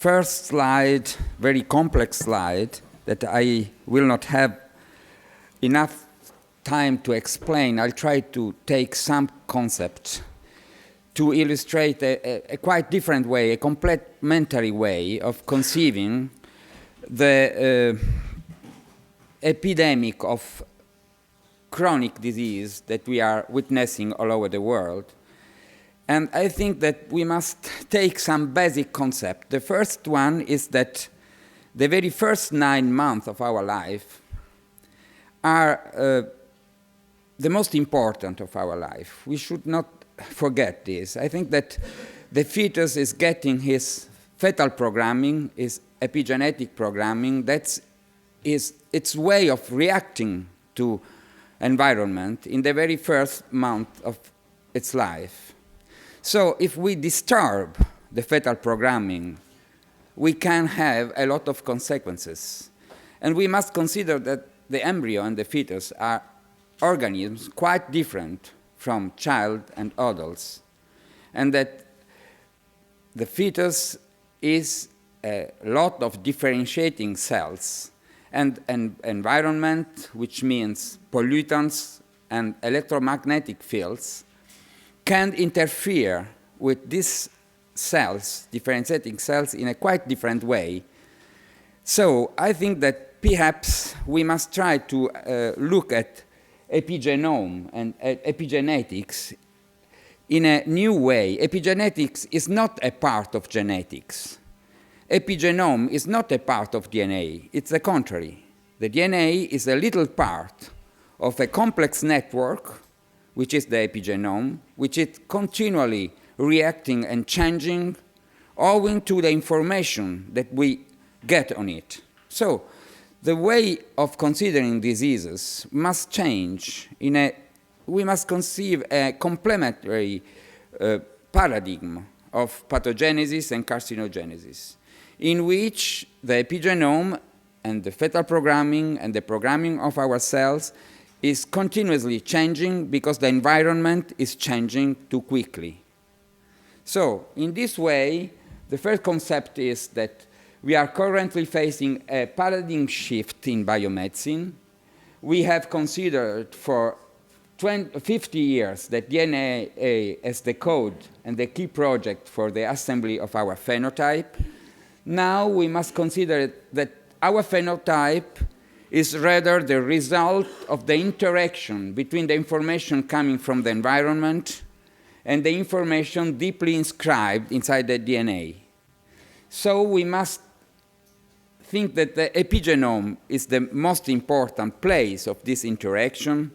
first slide, very complex slide, that I will not have enough time to explain. I'll try to take some concepts to illustrate a quite different way, a complementary way of conceiving the epidemic of chronic disease that we are witnessing all over the world. And I think that we must take some basic concept. The first one is that the very first 9 months of our life are the most important of our life. We should not forget this. I think that the fetus is getting his fetal programming, his epigenetic programming. That's its way of reacting to environment in the very first month of its life. So if we disturb the fetal programming, we can have a lot of consequences. And we must consider that the embryo and the fetus are organisms quite different from child and adults, and that the fetus is a lot of differentiating cells and an environment, which means pollutants and electromagnetic fields, can interfere with these cells, differentiating cells, in a quite different way. So I think that perhaps we must try to look at epigenome and epigenetics in a new way. Epigenetics is not a part of genetics. Epigenome is not a part of DNA. It's the contrary. The DNA is a little part of a complex network, which is the epigenome, which is continually reacting and changing owing to the information that we get on it. So the way of considering diseases must change. We must conceive a complementary paradigm of pathogenesis and carcinogenesis, in which the epigenome and the fetal programming and the programming of our cells is continuously changing because the environment is changing too quickly. So in this way, the first concept is that we are currently facing a paradigm shift in biomedicine. We have considered for 50 years that DNA as the code and the key project for the assembly of our phenotype. Now we must consider that our phenotype is rather the result of the interaction between the information coming from the environment and the information deeply inscribed inside the DNA. So we must think that the epigenome is the most important place of this interaction,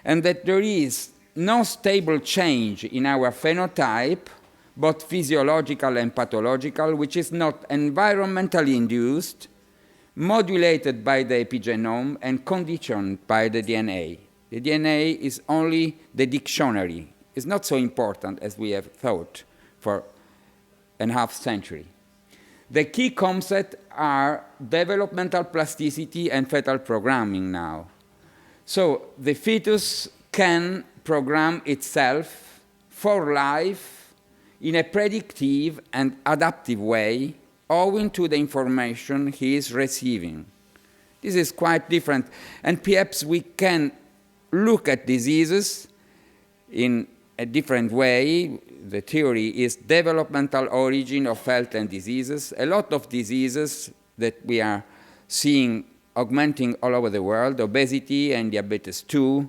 and that there is no stable change in our phenotype, both physiological and pathological, which is not environmentally induced, modulated by the epigenome, and conditioned by the DNA. The DNA is only the dictionary. It's not so important as we have thought for a half century. The key concepts are developmental plasticity and fetal programming now. So the fetus can program itself for life in a predictive and adaptive way, owing to the information he is receiving. This is quite different, and perhaps we can look at diseases in a different way. The theory is developmental origin of health and diseases. A lot of diseases that we are seeing augmenting all over the world, obesity and diabetes 2,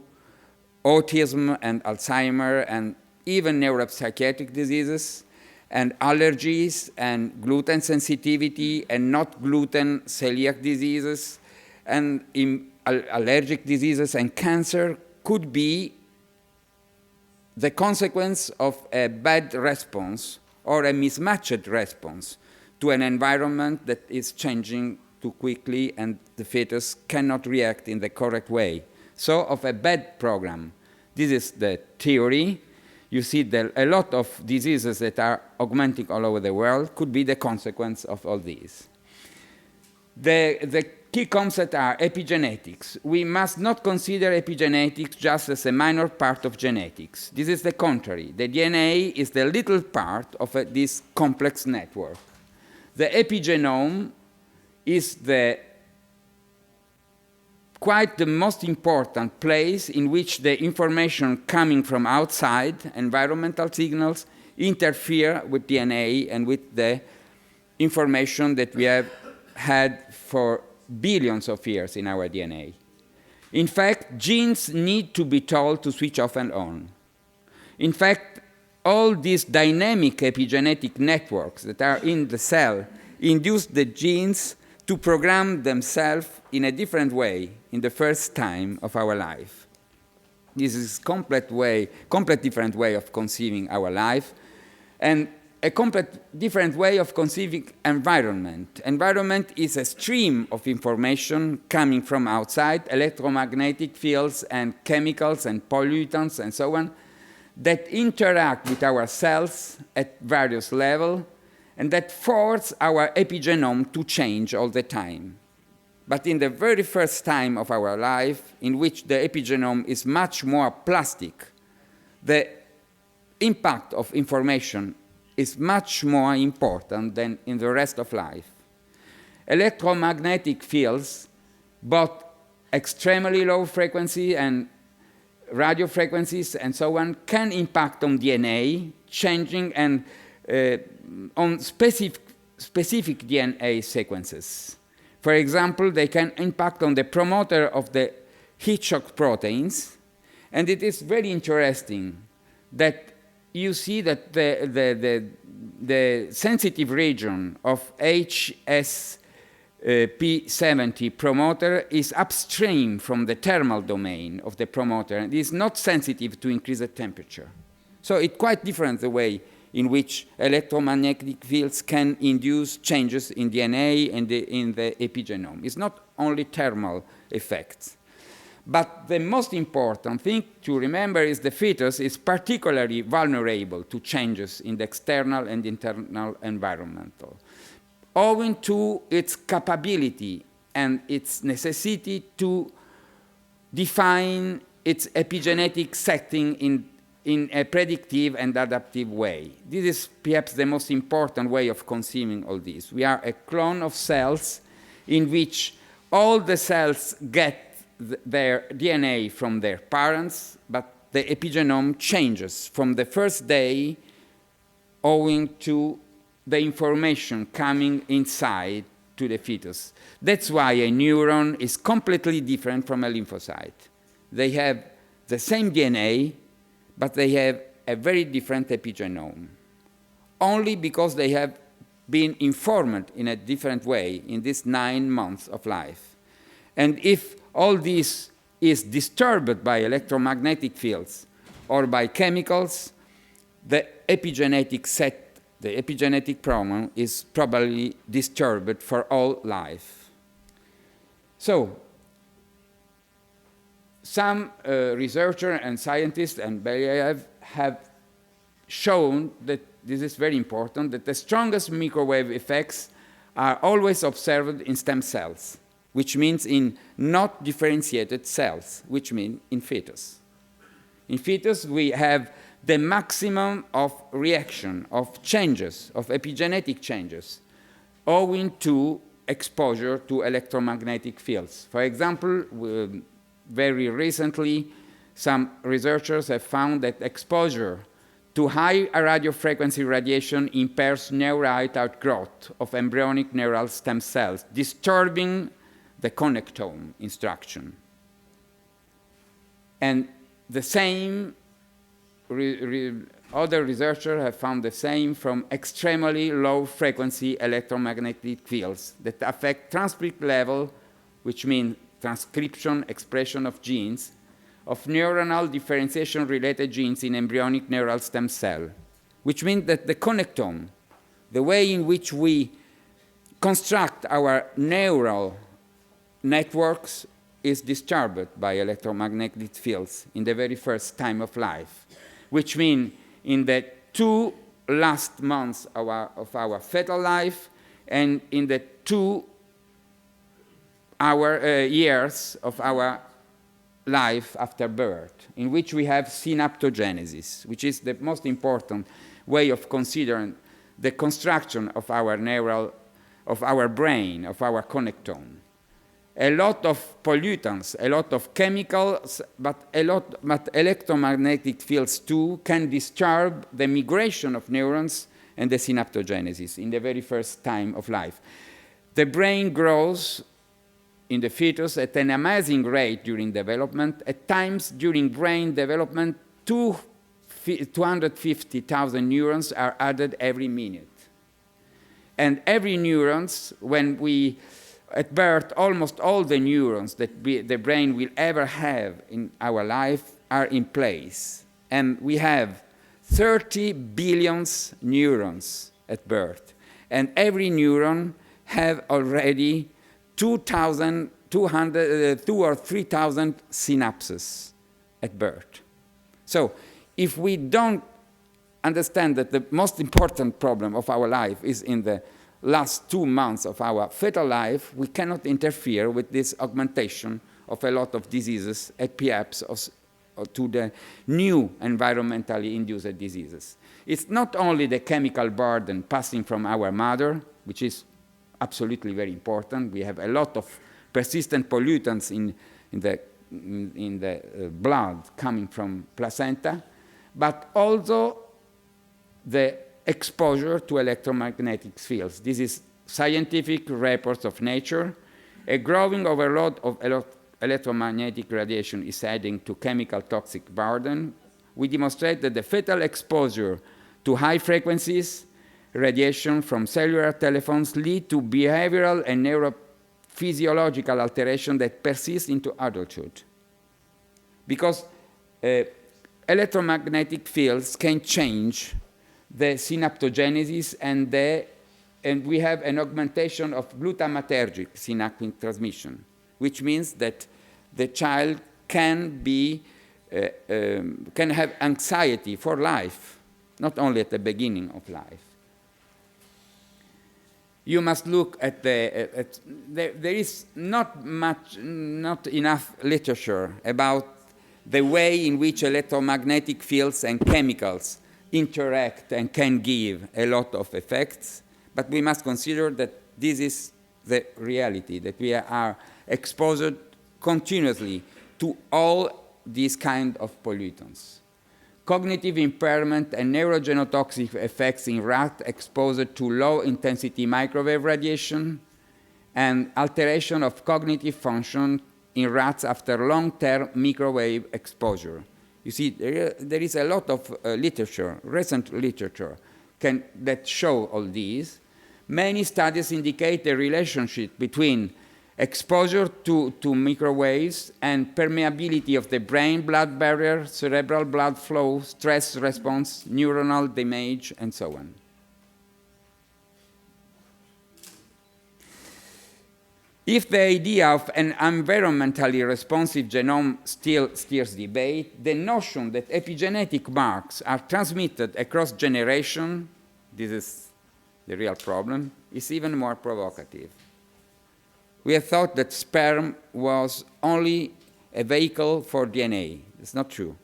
autism and Alzheimer, and even neuropsychiatric diseases, and allergies and gluten sensitivity and not gluten celiac diseases, and allergic diseases and cancer could be the consequence of a bad response or a mismatched response to an environment that is changing too quickly and the fetus cannot react in the correct way. So of a bad program. This is the theory. You see that a lot of diseases that are augmenting all over the world could be the consequence of all these. The key concepts are epigenetics. We must not consider epigenetics just as a minor part of genetics. This is the contrary. The DNA is the little part of this complex network. The epigenome is quite the most important place in which the information coming from outside, environmental signals, interfere with DNA and with the information that we have had for billions of years in our DNA. In fact, genes need to be told to switch off and on. In fact, all these dynamic epigenetic networks that are in the cell induce the genes to program themselves in a different way in the first time of our life. This is a complete different way of conceiving our life, and a complete different way of conceiving environment. Environment is a stream of information coming from outside, electromagnetic fields and chemicals and pollutants and so on, that interact with our cells at various levels and that force our epigenome to change all the time. But in the very first time of our life, in which the epigenome is much more plastic, the impact of information is much more important than in the rest of life. Electromagnetic fields, both extremely low frequency and radio frequencies and so on, can impact on DNA, changing and on specific DNA sequences. For example, they can impact on the promoter of the heat shock proteins, and it is very interesting that you see that the sensitive region of HSP70 promoter is upstream from the thermal domain of the promoter and is not sensitive to increased temperature. So it's quite different the way in which electromagnetic fields can induce changes in DNA and in the epigenome. It's not only thermal effects. But the most important thing to remember is the fetus is particularly vulnerable to changes in the external and internal environmental, owing to its capability and its necessity to define its epigenetic setting in a predictive and adaptive way. This is perhaps the most important way of conceiving all this. We are a clone of cells in which all the cells get their DNA from their parents, but the epigenome changes from the first day owing to the information coming inside to the fetus. That's why a neuron is completely different from a lymphocyte. They have the same DNA, but they have a very different epigenome, only because they have been informed in a different way in these 9 months of life. And if all this is disturbed by electromagnetic fields or by chemicals, the epigenetic set, the epigenetic problem is probably disturbed for all life. So, some researchers and scientists and Belyaev have shown that this is very important, that the strongest microwave effects are always observed in stem cells, which means in not differentiated cells, which means in fetus. In fetus, we have the maximum of reaction, of changes, of epigenetic changes, owing to exposure to electromagnetic fields. For example, very recently, some researchers have found that exposure to high radiofrequency radiation impairs neurite outgrowth of embryonic neural stem cells, disturbing the connectome instruction. And the same, other researchers have found the same from extremely low frequency electromagnetic fields that affect transcript level, which means transcription, expression of genes, of neuronal differentiation related genes in embryonic neural stem cell, which means that the connectome, the way in which we construct our neural networks, is disturbed by electromagnetic fields in the very first time of life, which means in the 2 last months of our fetal life and in the 2 years of our life after birth, in which we have synaptogenesis, which is the most important way of considering the construction of our neural of our brain, of our connectome. A lot of pollutants, a lot of chemicals, but electromagnetic fields too can disturb the migration of neurons and the synaptogenesis in the very first time of life. The brain grows in the fetus at an amazing rate during development. At times during brain development, 250,000 neurons are added every minute. And every neurons, when we at birth, almost all the neurons that the brain will ever have in our life are in place. And we have 30 billion neurons at birth. And every neuron have already 2,000, 200, 2 or 3,000 synapses at birth. So if we don't understand that the most important problem of our life is in the last 2 months of our fetal life, we cannot interfere with this augmentation of a lot of diseases, perhaps to the new environmentally induced diseases. It's not only the chemical burden passing from our mother, which is absolutely very important. We have a lot of persistent pollutants in the blood coming from placenta, but also the exposure to electromagnetic fields. This is scientific reports of Nature. A growing overload of electromagnetic radiation is adding to chemical toxic burden. We demonstrate that the fetal exposure to high frequencies radiation from cellular telephones lead to behavioral and neurophysiological alteration that persist into adulthood. Because electromagnetic fields can change the synaptogenesis, and we have an augmentation of glutamatergic synaptic transmission, which means that the child can have anxiety for life, not only at the beginning of life. You must look at there is not enough literature about the way in which electromagnetic fields and chemicals interact and can give a lot of effects, but we must consider that this is the reality, that we are exposed continuously to all these kind of pollutants. Cognitive impairment and neurogenotoxic effects in rats exposed to low-intensity microwave radiation, and alteration of cognitive function in rats after long-term microwave exposure. You see, there is a lot of literature, recent literature, that show all these. Many studies indicate a relationship between exposure to microwaves and permeability of the brain-blood barrier, cerebral blood flow, stress response, neuronal damage, and so on. If the idea of an environmentally responsive genome still steers debate, the notion that epigenetic marks are transmitted across generations, this is the real problem, is even more provocative. We have thought that sperm was only a vehicle for DNA. It's not true.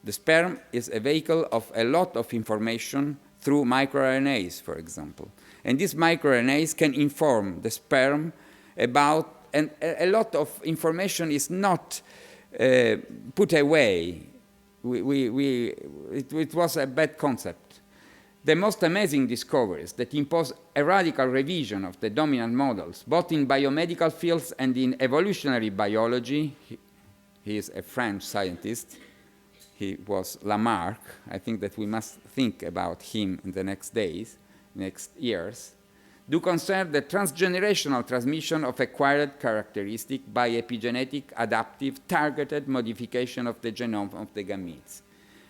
The sperm is a vehicle of a lot of information through microRNAs, for example. And these microRNAs can inform the sperm about, and a lot of information is not put away. It was a bad concept. The most amazing discoveries that impose a radical revision of the dominant models, both in biomedical fields and in evolutionary biology. He is a French scientist. He was Lamarck. I think that we must think about him in the next days, next years, do concern the transgenerational transmission of acquired characteristic by epigenetic, adaptive, targeted modification of the genome of the gametes,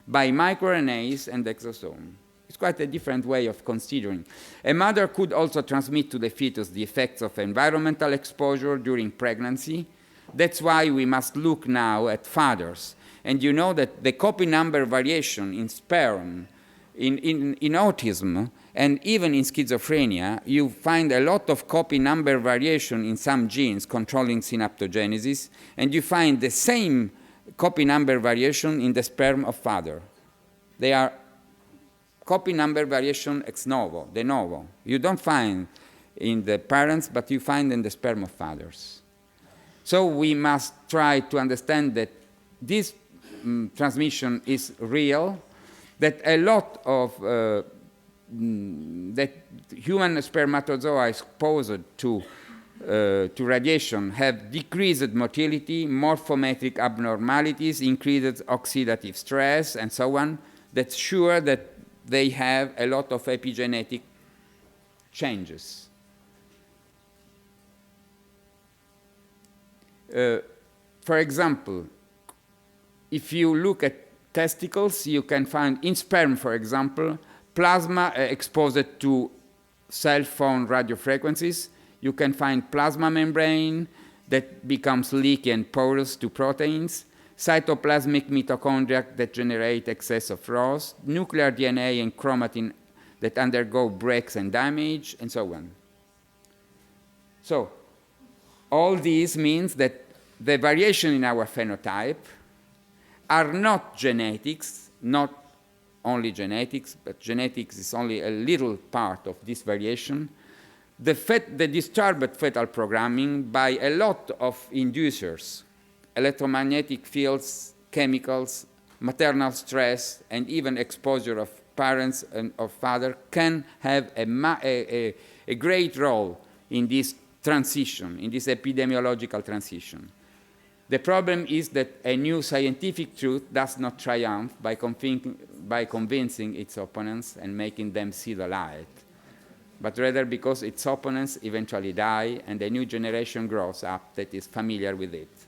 by microRNAs and exosomes. It's quite a different way of considering. A mother could also transmit to the fetus the effects of environmental exposure during pregnancy. That's why we must look now at fathers. And you know that the copy number variation in sperm, in autism, and even in schizophrenia, you find a lot of copy number variation in some genes controlling synaptogenesis, and you find the same copy number variation in the sperm of father. They are copy number variation ex novo, de novo. You don't find in the parents, but you find in the sperm of fathers. So we must try to understand that this transmission is real, that a lot of that human spermatozoa exposed to radiation have decreased motility, morphometric abnormalities, increased oxidative stress, and so on. That's sure that they have a lot of epigenetic changes. For example, if you look at testicles, you can find in sperm, for example, plasma exposed to cell phone radio frequencies. You can find plasma membrane that becomes leaky and porous to proteins, cytoplasmic mitochondria that generate excess of ROS, nuclear DNA and chromatin that undergo breaks and damage, and so on. So all this means that the variation in our phenotype are not genetics, not only genetics, but genetics is only a little part of this variation. The disturbed fetal programming by a lot of inducers, electromagnetic fields, chemicals, maternal stress, and even exposure of parents and of father can have a great role in this transition, in this epidemiological transition. The problem is that a new scientific truth does not triumph by convincing its opponents and making them see the light, but rather because its opponents eventually die and a new generation grows up that is familiar with it.